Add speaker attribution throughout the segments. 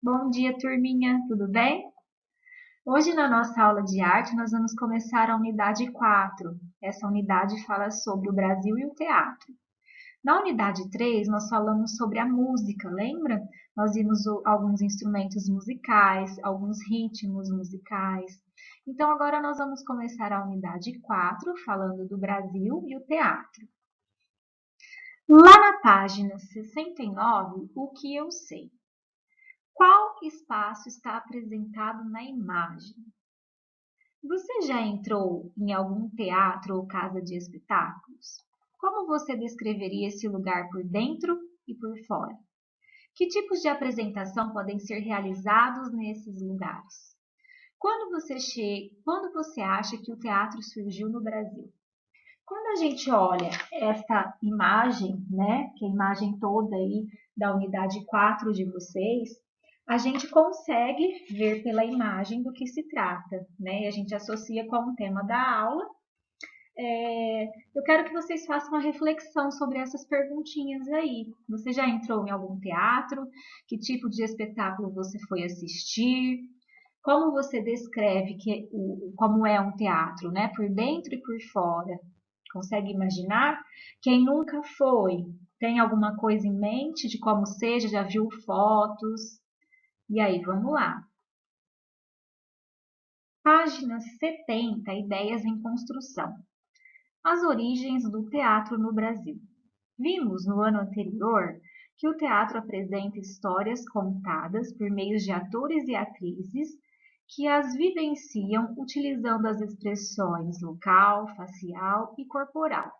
Speaker 1: Bom dia, turminha, tudo bem? Hoje, na nossa aula de arte, nós vamos começar a unidade 4. Essa unidade fala sobre o Brasil e o teatro. Na unidade 3, nós falamos sobre a música, lembra? Nós vimos alguns instrumentos musicais, alguns ritmos musicais. Então, agora nós vamos começar a unidade 4, falando do Brasil e o teatro. Lá na página 69, o que eu sei? Qual espaço está apresentado na imagem? Você já entrou em algum teatro ou casa de espetáculos? Como você descreveria esse lugar por dentro e por fora? Que tipos de apresentação podem ser realizados nesses lugares? Quando você acha que o teatro surgiu no Brasil? Quando a gente olha esta imagem, né, que é a imagem toda aí da unidade 4 de vocês, a gente consegue ver pela imagem do que se trata, né? E a gente associa com o tema da aula. Eu quero que vocês façam uma reflexão sobre essas perguntinhas aí. Você já entrou em algum teatro? Que tipo de espetáculo você foi assistir? Como você descreve como é um teatro, né? Por dentro e por fora. Consegue imaginar? Quem nunca foi, tem alguma coisa em mente de como seja? Já viu fotos? E aí, vamos lá. Página 70, Ideias em construção. As origens do teatro no Brasil. Vimos no ano anterior que o teatro apresenta histórias contadas por meio de atores e atrizes que as vivenciam utilizando as expressões local, facial e corporal.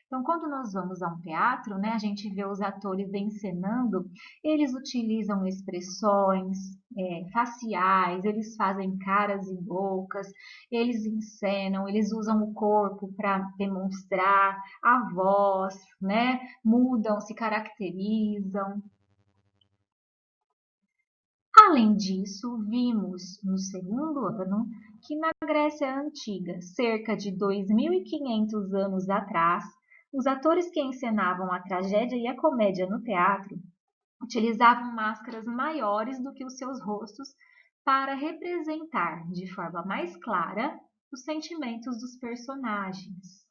Speaker 1: Então, quando nós vamos a um teatro, né, a gente vê os atores encenando, eles utilizam expressões faciais, eles fazem caras e bocas, eles encenam, eles usam o corpo para demonstrar a voz, né, mudam, se caracterizam. Além disso, vimos no segundo ano que na Grécia Antiga, cerca de 2.500 anos atrás, os atores que encenavam a tragédia e a comédia no teatro utilizavam máscaras maiores do que os seus rostos para representar de forma mais clara os sentimentos dos personagens.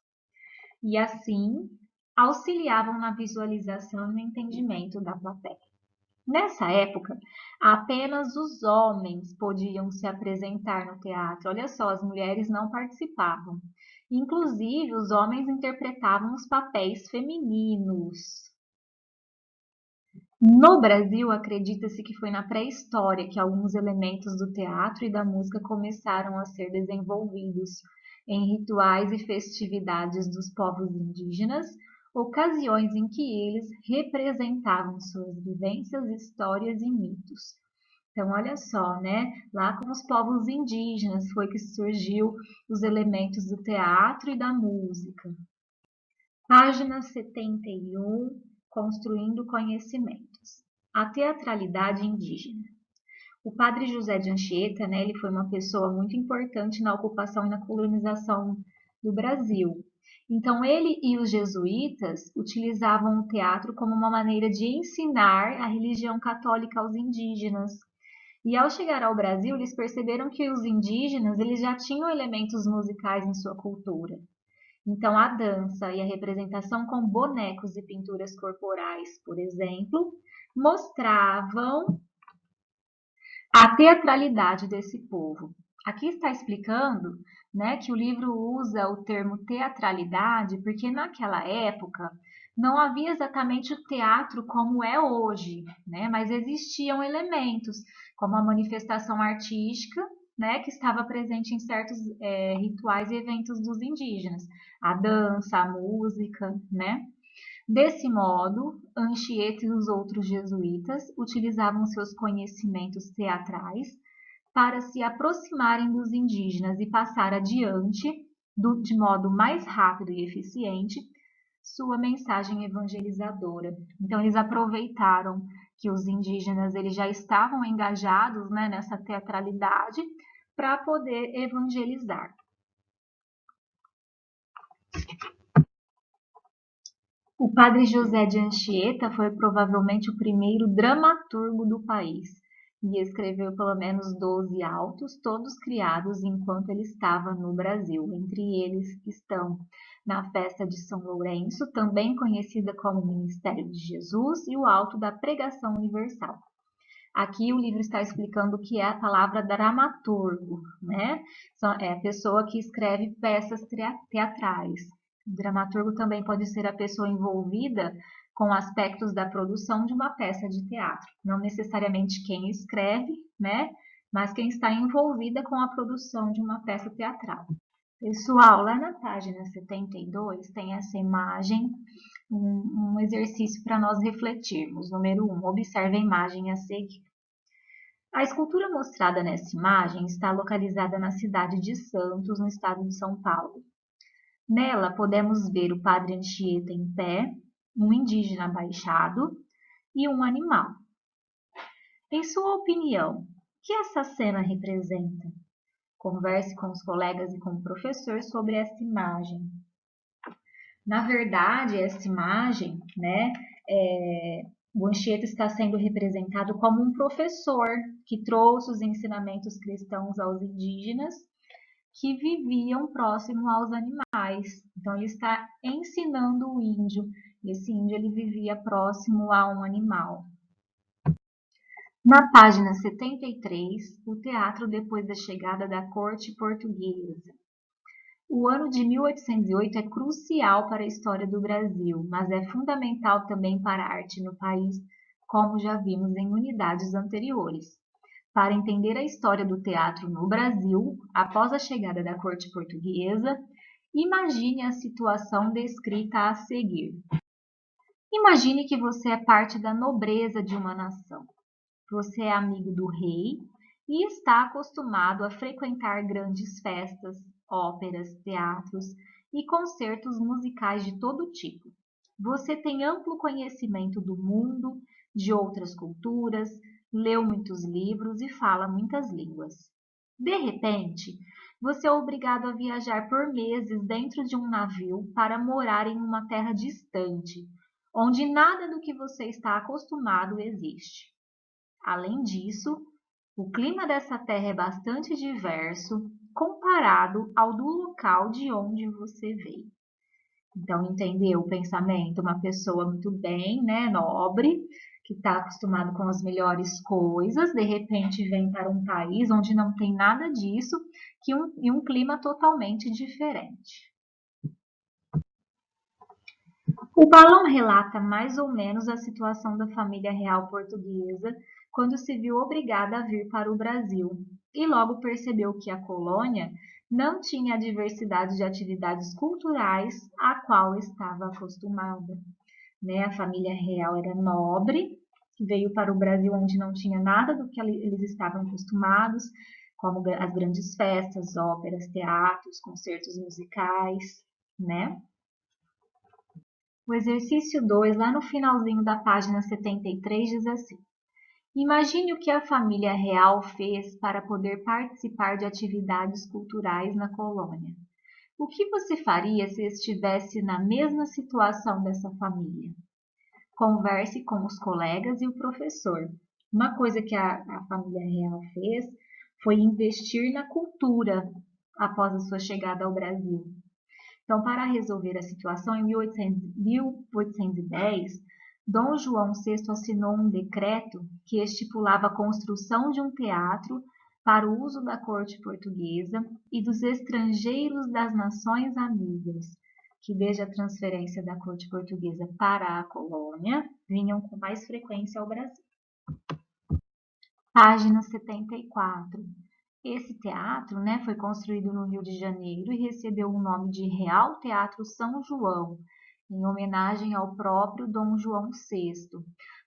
Speaker 1: E assim, auxiliavam na visualização e no entendimento da plateia. Nessa época, apenas os homens podiam se apresentar no teatro. Olha só, as mulheres não participavam. Inclusive, os homens interpretavam os papéis femininos. No Brasil, acredita-se que foi na pré-história que alguns elementos do teatro e da música começaram a ser desenvolvidos em rituais e festividades dos povos indígenas, ocasiões em que eles representavam suas vivências, histórias e mitos. Então, olha só, né? Lá com os povos indígenas foi que surgiu os elementos do teatro e da música. Página 71, Construindo Conhecimentos. A teatralidade indígena. O padre José de Anchieta, né, ele foi uma pessoa muito importante na ocupação e na colonização do Brasil. Então, ele e os jesuítas utilizavam o teatro como uma maneira de ensinar a religião católica aos indígenas. E ao chegar ao Brasil, eles perceberam que os indígenas eles já tinham elementos musicais em sua cultura. Então, a dança e a representação com bonecos e pinturas corporais, por exemplo, mostravam a teatralidade desse povo. Aqui está explicando, né, que o livro usa o termo teatralidade porque naquela época não havia exatamente o teatro como é hoje, né, mas existiam elementos como a manifestação artística, né, que estava presente em certos rituais e eventos dos indígenas, a dança, a música, né. Desse modo, Anchieta e os outros jesuítas utilizavam seus conhecimentos teatrais para se aproximarem dos indígenas e passar adiante, de modo mais rápido e eficiente, sua mensagem evangelizadora. Então, eles aproveitaram que os indígenas eles já estavam engajados, né, nessa teatralidade para poder evangelizar. O padre José de Anchieta foi provavelmente o primeiro dramaturgo do país e escreveu pelo menos 12 autos, todos criados enquanto ele estava no Brasil. Entre eles estão Na Festa de São Lourenço, também conhecida como Ministério de Jesus, e o Auto da Pregação Universal. Aqui o livro está explicando o que é a palavra dramaturgo, né? É a pessoa que escreve peças teatrais. O dramaturgo também pode ser a pessoa envolvida com aspectos da produção de uma peça de teatro. Não necessariamente quem escreve, né? Mas quem está envolvida com a produção de uma peça teatral. Pessoal, lá na página 72 tem essa imagem, um exercício para nós refletirmos. Número 1, observe a imagem a seguir. A escultura mostrada nessa imagem está localizada na cidade de Santos, no estado de São Paulo. Nela podemos ver o Padre Anchieta em pé, um indígena abaixado e um animal. Em sua opinião, o que essa cena representa? Converse com os colegas e com o professor sobre essa imagem. Na verdade, essa imagem, né, o Anchieta está sendo representado como um professor que trouxe os ensinamentos cristãos aos indígenas que viviam próximo aos animais. Então, ele está ensinando o índio. Esse índio ele vivia próximo a um animal. Na página 73, o teatro depois da chegada da corte portuguesa. O ano de 1808 é crucial para a história do Brasil, mas é fundamental também para a arte no país, como já vimos em unidades anteriores. Para entender a história do teatro no Brasil, após a chegada da corte portuguesa, imagine a situação descrita a seguir. Imagine que você é parte da nobreza de uma nação. Você é amigo do rei e está acostumado a frequentar grandes festas, óperas, teatros e concertos musicais de todo tipo. Você tem amplo conhecimento do mundo, de outras culturas, leu muitos livros e fala muitas línguas. De repente, você é obrigado a viajar por meses dentro de um navio para morar em uma terra distante, onde nada do que você está acostumado existe. Além disso, o clima dessa terra é bastante diverso comparado ao do local de onde você veio. Então, entendeu o pensamento? Uma pessoa muito bem, né, nobre, que está acostumado com as melhores coisas, de repente vem para um país onde não tem nada disso e um clima totalmente diferente. O balão relata mais ou menos a situação da família real portuguesa quando se viu obrigada a vir para o Brasil e logo percebeu que a colônia não tinha a diversidade de atividades culturais a qual estava acostumada. A família real era nobre, veio para o Brasil onde não tinha nada do que eles estavam acostumados, como as grandes festas, óperas, teatros, concertos musicais, né? O exercício 2, lá no finalzinho da página 73, diz assim: imagine o que a família real fez para poder participar de atividades culturais na colônia. O que você faria se estivesse na mesma situação dessa família? Converse com os colegas e o professor. Uma coisa que a família real fez foi investir na cultura após a sua chegada ao Brasil. Então, para resolver a situação, em 1810, Dom João VI assinou um decreto que estipulava a construção de um teatro para o uso da corte portuguesa e dos estrangeiros das nações amigas, que desde a transferência da corte portuguesa para a colônia, vinham com mais frequência ao Brasil. Página 74. Esse teatro, foi construído no Rio de Janeiro e recebeu o nome de Real Teatro São João, em homenagem ao próprio Dom João VI.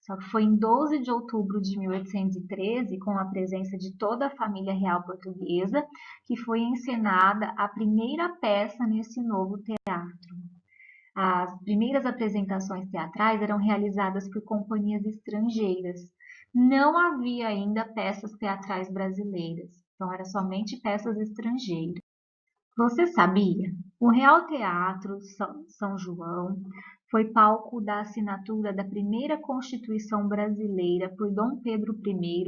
Speaker 1: Só que foi em 12 de outubro de 1813, com a presença de toda a família real portuguesa, que foi encenada a primeira peça nesse novo teatro. As primeiras apresentações teatrais eram realizadas por companhias estrangeiras. Não havia ainda peças teatrais brasileiras, então era somente peças estrangeiras. Você sabia? O Real Teatro São João foi palco da assinatura da primeira Constituição brasileira por Dom Pedro I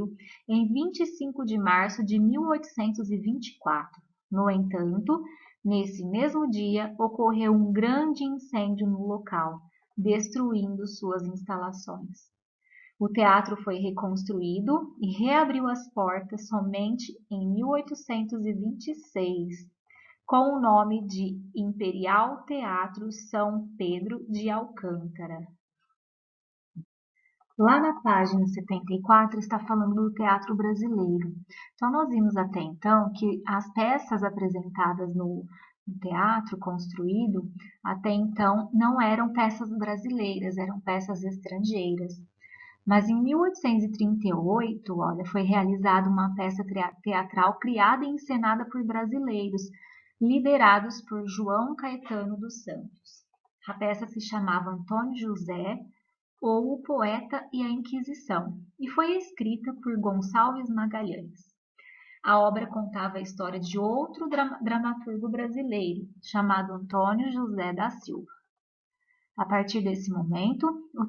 Speaker 1: em 25 de março de 1824. No entanto, nesse mesmo dia ocorreu um grande incêndio no local, destruindo suas instalações. O teatro foi reconstruído e reabriu as portas somente em 1826, com o nome de Imperial Teatro São Pedro de Alcântara. Lá na página 74 está falando do teatro brasileiro. Então, nós vimos até então que as peças apresentadas no teatro construído, até então, não eram peças brasileiras, eram peças estrangeiras. Mas em 1838, olha, foi realizada uma peça teatral criada e encenada por brasileiros, liderados por João Caetano dos Santos. A peça se chamava Antônio José, ou O Poeta e a Inquisição, e foi escrita por Gonçalves Magalhães. A obra contava a história de outro dramaturgo brasileiro, chamado Antônio José da Silva. A partir desse momento, o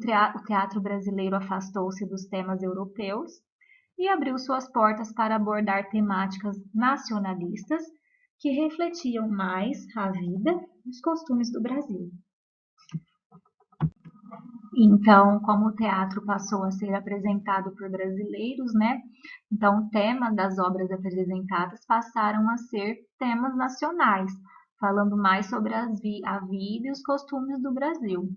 Speaker 1: teatro brasileiro afastou-se dos temas europeus e abriu suas portas para abordar temáticas nacionalistas que refletiam mais a vida e os costumes do Brasil. Então, como o teatro passou a ser apresentado por brasileiros, né? Então, o tema das obras apresentadas passaram a ser temas nacionais, falando mais sobre a vida e os costumes do Brasil.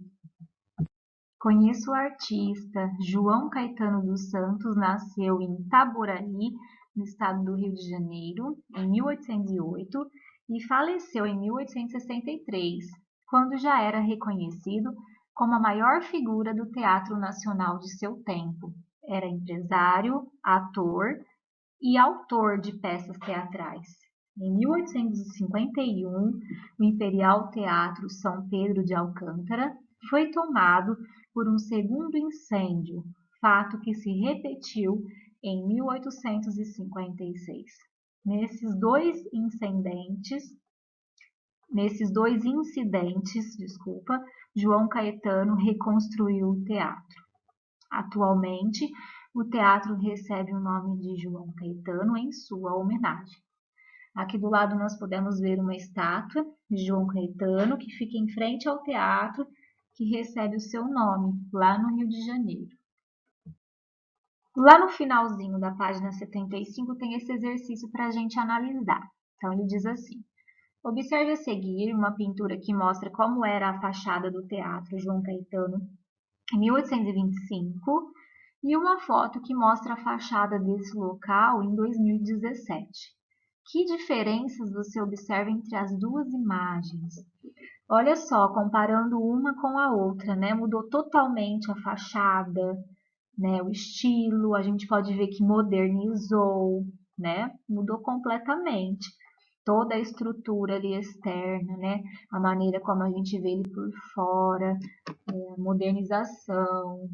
Speaker 1: Conheço o artista João Caetano dos Santos, nasceu em Itaboraí, no estado do Rio de Janeiro, em 1808 e faleceu em 1863, quando já era reconhecido como a maior figura do teatro nacional de seu tempo. Era empresário, ator e autor de peças teatrais. Em 1851, o Imperial Teatro São Pedro de Alcântara foi tomado por um segundo incêndio, fato que se repetiu em 1856. Nesses dois incidentes, João Caetano reconstruiu o teatro. Atualmente, o teatro recebe o nome de João Caetano em sua homenagem. Aqui do lado nós podemos ver uma estátua de João Caetano que fica em frente ao teatro que recebe o seu nome, lá no Rio de Janeiro. Lá no finalzinho da página 75 tem esse exercício para a gente analisar. Então ele diz assim: observe a seguir uma pintura que mostra como era a fachada do Teatro João Caetano em 1825 e uma foto que mostra a fachada desse local em 2017. Que diferenças você observa entre as duas imagens? Olha só, comparando uma com a outra, né? Mudou totalmente a fachada, né? O estilo, a gente pode ver que modernizou, né? Mudou completamente. Toda a estrutura ali externa, né? A maneira como a gente vê ele por fora, a modernização.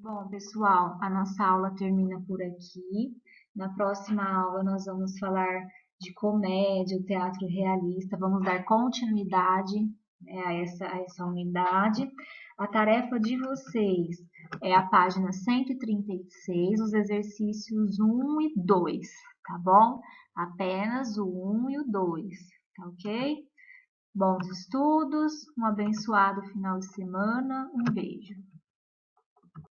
Speaker 1: Bom, pessoal, a nossa aula termina por aqui. Na próxima aula nós vamos falar de comédia, o teatro realista, vamos dar continuidade, né, a essa unidade. A tarefa de vocês é a página 136, os exercícios 1 e 2, tá bom? Apenas o 1 e o 2, tá ok? Bons estudos, um abençoado final de semana, um beijo.